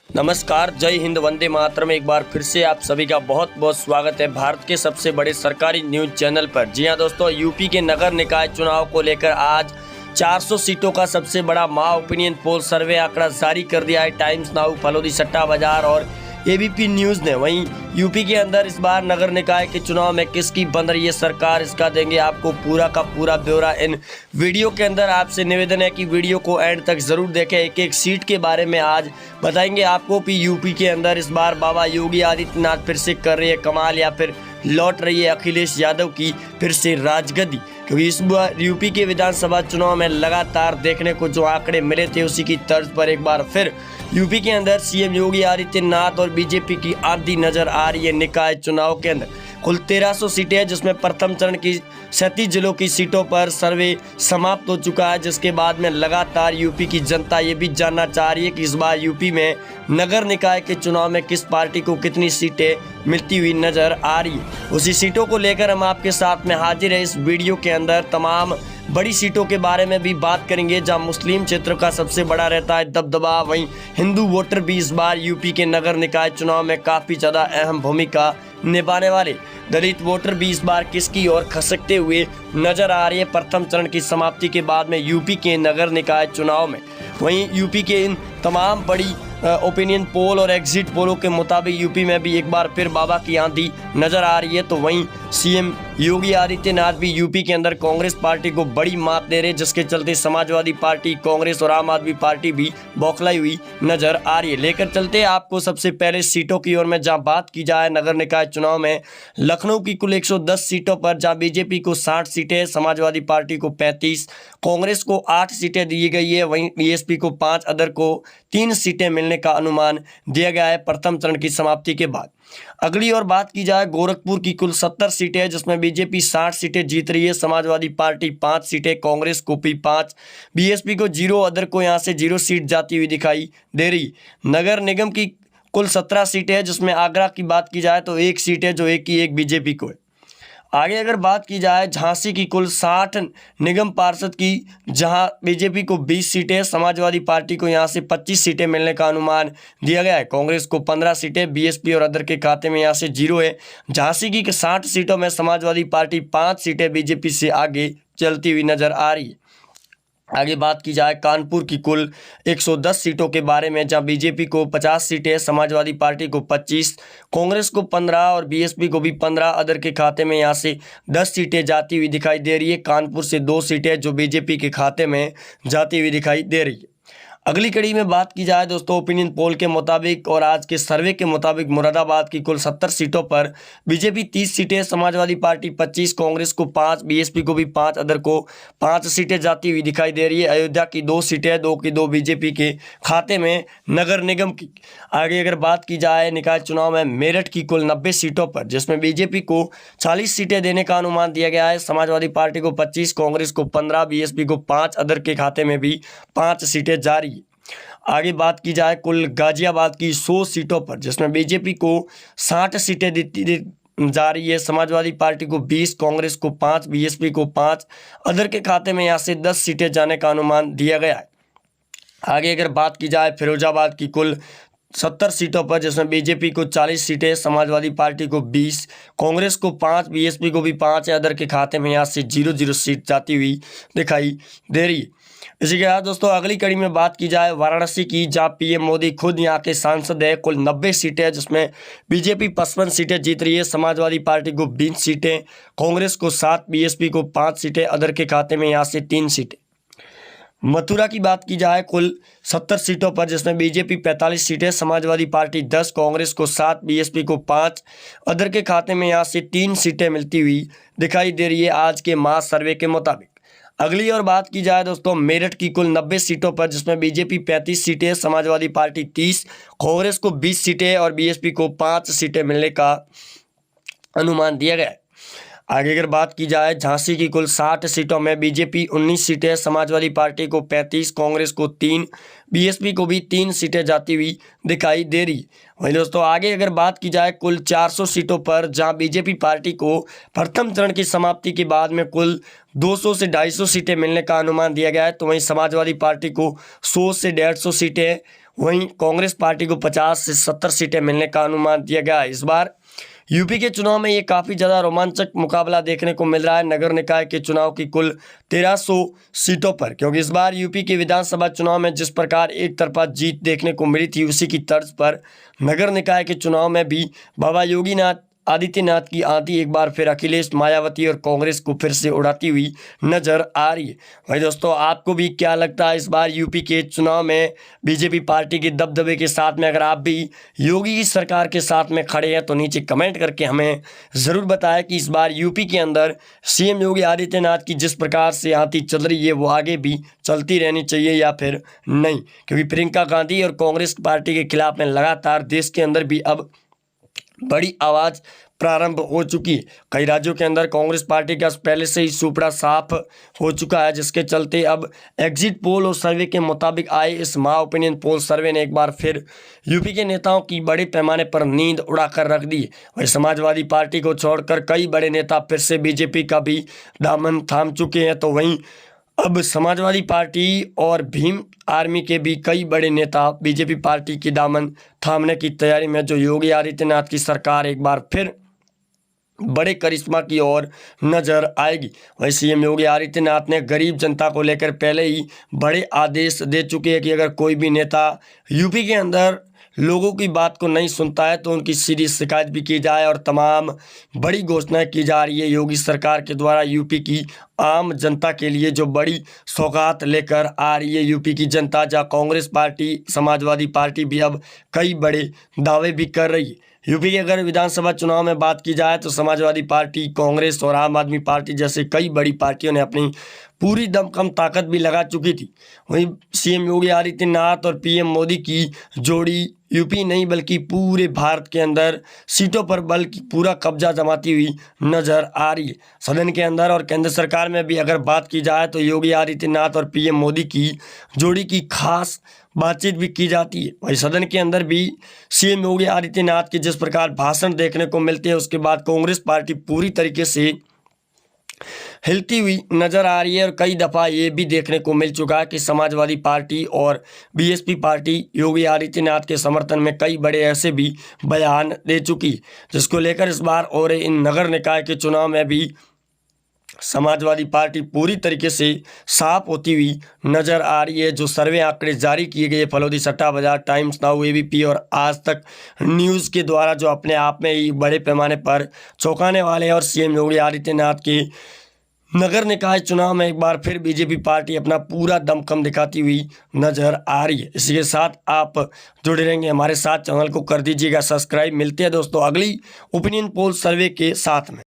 नमस्कार, जय हिंद, वंदे मातरम। एक बार फिर से आप सभी का बहुत बहुत स्वागत है भारत के सबसे बड़े सरकारी न्यूज चैनल पर। जी हां दोस्तों, यूपी के नगर निकाय चुनाव को लेकर आज 400 सीटों का सबसे बड़ा माह ओपिनियन पोल सर्वे आंकड़ा जारी कर दिया है टाइम्स नाउ, फलोदी सट्टा बाजार और एबीपी न्यूज़ ने। वहीं यूपी के अंदर इस बार नगर निकाय के चुनाव में किसकी बन रही है सरकार, इसका देंगे आपको पूरा का पूरा ब्यौरा इन वीडियो के अंदर। आपसे निवेदन है कि वीडियो को एंड तक जरूर देखें। एक एक सीट के बारे में आज बताएंगे आपको कि यूपी के अंदर इस बार बाबा योगी आदित्यनाथ फिर से कर रही है कमाल या फिर लौट रही है अखिलेश यादव की फिर से राजगद्दी। क्योंकि इस बार यूपी के विधानसभा चुनाव में लगातार देखने को जो आंकड़े मिले थे उसी की तर्ज पर एक बार फिर यूपी के अंदर सीएम योगी आदित्यनाथ और बीजेपी की आंधी नजर आ रही है। निकाय चुनाव के अंदर कुल 1300 सीटें हैं, जिसमें प्रथम चरण की 37 जिलों की सीटों पर सर्वे समाप्त हो चुका है, जिसके बाद में लगातार यूपी की जनता ये भी जानना चाह रही है कि इस बार यूपी में नगर निकाय के चुनाव में किस पार्टी को कितनी सीटें मिलती हुई नजर आ रही है। उसी सीटों को लेकर हम आपके साथ में हाजिर है इस वीडियो के अंदर। तमाम बड़ी सीटों के बारे में भी बात करेंगे, जहां मुस्लिम क्षेत्र का सबसे बड़ा रहता है दबदबा, वहीं हिंदू वोटर भी इस बार यूपी के नगर निकाय चुनाव में काफ़ी ज़्यादा अहम भूमिका निभाने वाले। दलित वोटर भी इस बार किसकी ओर खसकते हुए नजर आ रही है प्रथम चरण की समाप्ति के बाद में यूपी के नगर निकाय चुनाव में। वहीं यूपी के इन तमाम बड़ी ओपिनियन पोल और एग्जिट पोलों के मुताबिक यूपी में भी एक बार फिर बाबा की आंधी नजर आ रही है। तो वहीं सीएम योगी आदित्यनाथ भी यूपी के अंदर कांग्रेस पार्टी को बड़ी मात दे रहे, जिसके चलते समाजवादी पार्टी, कांग्रेस और आम आदमी पार्टी भी बौखलाई हुई नजर आ रही है। लेकर चलते आपको सबसे पहले सीटों की ओर में, जहां बात की जाए नगर निकाय चुनाव में लखनऊ की कुल 110 सीटों पर, जहां बीजेपी को 60 सीटें, समाजवादी पार्टी को 35, कांग्रेस को 8 सीटें दी गई है। वहीं बीएसपी को 5, अदर को 3 सीटें मिलने का अनुमान दिया गया है प्रथम चरण की समाप्ति के बाद। अगली और बात की जाए गोरखपुर की कुल 70 सीटें हैं, जिसमें बीजेपी 60 सीटें जीत रही है, समाजवादी पार्टी 5 सीटें, कांग्रेस को भी 5, बीएसपी को 0, अदर को यहां से 0 सीट जाती हुई दिखाई दे रही। नगर निगम की कुल 17 सीटें हैं, जिसमें आगरा की बात की जाए तो 1 सीट है, जो एक की एक बीजेपी को है। आगे अगर बात की जाए झांसी की कुल 60 निगम पार्षद की, जहां बीजेपी को 20 सीटें, समाजवादी पार्टी को यहां से 25 सीटें मिलने का अनुमान दिया गया है, कांग्रेस को 15 सीटें, बीएसपी और अदर के खाते में यहां से 0 है। झांसी की 60 सीटों में समाजवादी पार्टी 5 सीटें बीजेपी से आगे चलती हुई नजर आ रही है। आगे बात की जाए कानपुर की कुल 110 सीटों के बारे में, जहां बीजेपी को 50 सीटें, समाजवादी पार्टी को 25, कांग्रेस को 15 और बीएसपी को भी 15, अदर के खाते में यहां से 10 सीटें जाती हुई दिखाई दे रही है। कानपुर से 2 सीटें जो बीजेपी के खाते में जाती हुई दिखाई दे रही है। अगली कड़ी में बात की जाए दोस्तों ओपिनियन पोल के मुताबिक और आज के सर्वे के मुताबिक मुरादाबाद की कुल 70 सीटों पर बीजेपी 30 सीटें, समाजवादी पार्टी 25, कांग्रेस को 5, बीएसपी को भी 5, अदर को 5 सीटें जाती हुई दिखाई दे रही है। अयोध्या की 2 सीटें, 2 की 2 बीजेपी के खाते में नगर निगम की। आगे अगर बात की जाए निकाय चुनाव में मेरठ की कुल 90 सीटों पर, जिसमें बीजेपी को 40 सीटें देने का अनुमान दिया गया है, समाजवादी पार्टी को 25, कांग्रेस को 15, बीएसपी को 5, अदर के खाते में भी 5 सीटें जारी। आगे बात की जाए कुल गाजियाबाद की 100 सीटों पर, जिसमें बीजेपी को 60 सीटें दी जा रही है, समाजवादी पार्टी को 20, कांग्रेस को 5, बीएसपी को 5, अदर के खाते में यहां से 10 सीटें जाने का अनुमान दिया गया है। आगे अगर बात की जाए फिरोजाबाद की कुल 70 सीटों पर, जिसमें बीजेपी को 40 सीटें, समाजवादी पार्टी को 20, कांग्रेस को 5, बीएसपी को भी 5 है, अदर के खाते में यहां से 0 सीट जाती हुई दिखाई दे रही है। इसी के साथ दोस्तों अगली कड़ी में बात की जाए वाराणसी की, जहां पीएम मोदी खुद यहां के सांसद है, कुल 90 सीटें हैं, जिसमें बीजेपी 55 सीटें जीत रही है, समाजवादी पार्टी को 20 सीटें, कांग्रेस को 7, बीएसपी को 5 सीटें, अदर के खाते में यहां से 3 सीटें। मथुरा की बात की जाए कुल 70 सीटों पर, जिसमें बीजेपी 45 सीटें, समाजवादी पार्टी 10, कांग्रेस को 7, बीएसपी को 5, अदर के खाते में यहां से 3 सीटें मिलती हुई दिखाई दे रही है आज के मास सर्वे के मुताबिक। अगली और बात की जाए दोस्तों मेरठ की कुल 90 सीटों पर, जिसमें बीजेपी 35 सीटें, समाजवादी पार्टी 30, कांग्रेस को 20 सीटें और बीएसपी को 5 सीटें मिलने का अनुमान दिया गया है। आगे अगर बात की जाए झांसी की कुल 60 सीटों में बीजेपी 19 सीटें, समाजवादी पार्टी को 35, कांग्रेस को 3, बीएसपी को भी 3 सीटें जाती हुई दिखाई दे रही। वहीं दोस्तों आगे अगर बात की जाए कुल 400 सीटों पर, जहां बीजेपी पार्टी को प्रथम चरण की समाप्ति के बाद में कुल 200 से 250 सीटें मिलने का अनुमान दिया गया है, तो वहीं समाजवादी पार्टी को 100 से 150 सीटें, वहीं कांग्रेस पार्टी को 50 से 70 सीटें मिलने का अनुमान दिया गया है। इस बार यूपी के चुनाव में ये काफ़ी ज़्यादा रोमांचक मुकाबला देखने को मिल रहा है नगर निकाय के चुनाव की कुल 1300 सीटों पर, क्योंकि इस बार यूपी के विधानसभा चुनाव में जिस प्रकार एक तरफा जीत देखने को मिली थी, उसी की तर्ज पर नगर निकाय के चुनाव में भी बाबा योगी आदित्यनाथ की आंधी एक बार फिर अखिलेश, मायावती और कांग्रेस को फिर से उड़ाती हुई नजर आ रही है। भाई दोस्तों, आपको भी क्या लगता है इस बार यूपी के चुनाव में बीजेपी पार्टी के दबदबे के साथ में? अगर आप भी योगी की सरकार के साथ में खड़े हैं तो नीचे कमेंट करके हमें ज़रूर बताएं कि इस बार यूपी के अंदर सीएम योगी आदित्यनाथ की जिस प्रकार से आंधी चल रही है वो आगे भी चलती रहनी चाहिए या फिर नहीं, क्योंकि प्रियंका गांधी और कांग्रेस पार्टी के खिलाफ में लगातार देश के अंदर भी अब बड़ी आवाज़ प्रारंभ हो चुकी है। कई राज्यों के अंदर कांग्रेस पार्टी का पहले से ही सुपड़ा साफ हो चुका है, जिसके चलते अब एग्जिट पोल और सर्वे के मुताबिक आए इस माय ओपिनियन पोल सर्वे ने एक बार फिर यूपी के नेताओं की बड़े पैमाने पर नींद उड़ाकर रख दी। वही समाजवादी पार्टी को छोड़कर कई बड़े नेता फिर से बीजेपी का भी दामन थाम चुके हैं। तो वहीं अब समाजवादी पार्टी और भीम आर्मी के भी कई बड़े नेता बीजेपी पार्टी की दामन थामने की तैयारी में, जो योगी आदित्यनाथ की सरकार एक बार फिर बड़े करिश्मा की ओर नजर आएगी। वहीं सीएम योगी आदित्यनाथ ने गरीब जनता को लेकर पहले ही बड़े आदेश दे चुके हैं कि अगर कोई भी नेता यूपी के अंदर लोगों की बात को नहीं सुनता है तो उनकी सीधी शिकायत भी की जाए, और तमाम बड़ी घोषणाएं की जा रही है योगी सरकार के द्वारा यूपी की आम जनता के लिए, जो बड़ी सौगात लेकर आ रही है यूपी की जनता। जहाँ कांग्रेस पार्टी, समाजवादी पार्टी भी अब कई बड़े दावे भी कर रही है। यूपी के अगर विधानसभा चुनाव में बात की जाए तो समाजवादी पार्टी, कांग्रेस और आम आदमी पार्टी जैसे कई बड़ी पार्टियों ने अपनी पूरी दमखम ताकत भी लगा चुकी थी। वहीं सीएम योगी आदित्यनाथ और पीएम मोदी की जोड़ी यूपी नहीं बल्कि पूरे भारत के अंदर सीटों पर बल्कि पूरा कब्जा जमाती हुई नजर आ रही है। सदन के अंदर और केंद्र सरकार में भी अगर बात की जाए तो योगी आदित्यनाथ और पीएम मोदी की जोड़ी की खास बातचीत भी की जाती है। वहीं सदन के अंदर भी सीएम योगी आदित्यनाथ के जिस प्रकार भाषण देखने को मिलते हैं, उसके बाद कांग्रेस पार्टी पूरी तरीके से हिलती हुई नजर आ रही है। और कई दफ़ा ये भी देखने को मिल चुका है कि समाजवादी पार्टी और बीएसपी पार्टी योगी आदित्यनाथ के समर्थन में कई बड़े ऐसे भी बयान दे चुकी, जिसको लेकर इस बार और इन नगर निकाय के चुनाव में भी समाजवादी पार्टी पूरी तरीके से साफ होती हुई नजर आ रही है। जो सर्वे आंकड़े जारी किए गए फलोदी सट्टा बाजार, टाइम्स नाउ, एबीपी और आज तक न्यूज़ के द्वारा, जो अपने आप में ही बड़े पैमाने पर चौंकाने वाले हैं। और सीएम योगी आदित्यनाथ के नगर निकाय चुनाव में एक बार फिर बीजेपी पार्टी अपना पूरा दमखम दिखाती हुई नजर आ रही है। इसी के साथ आप जुड़े रहेंगे हमारे साथ, चैनल को कर दीजिएगा सब्सक्राइब। मिलते हैं दोस्तों अगली ओपिनियन पोल सर्वे के साथ में।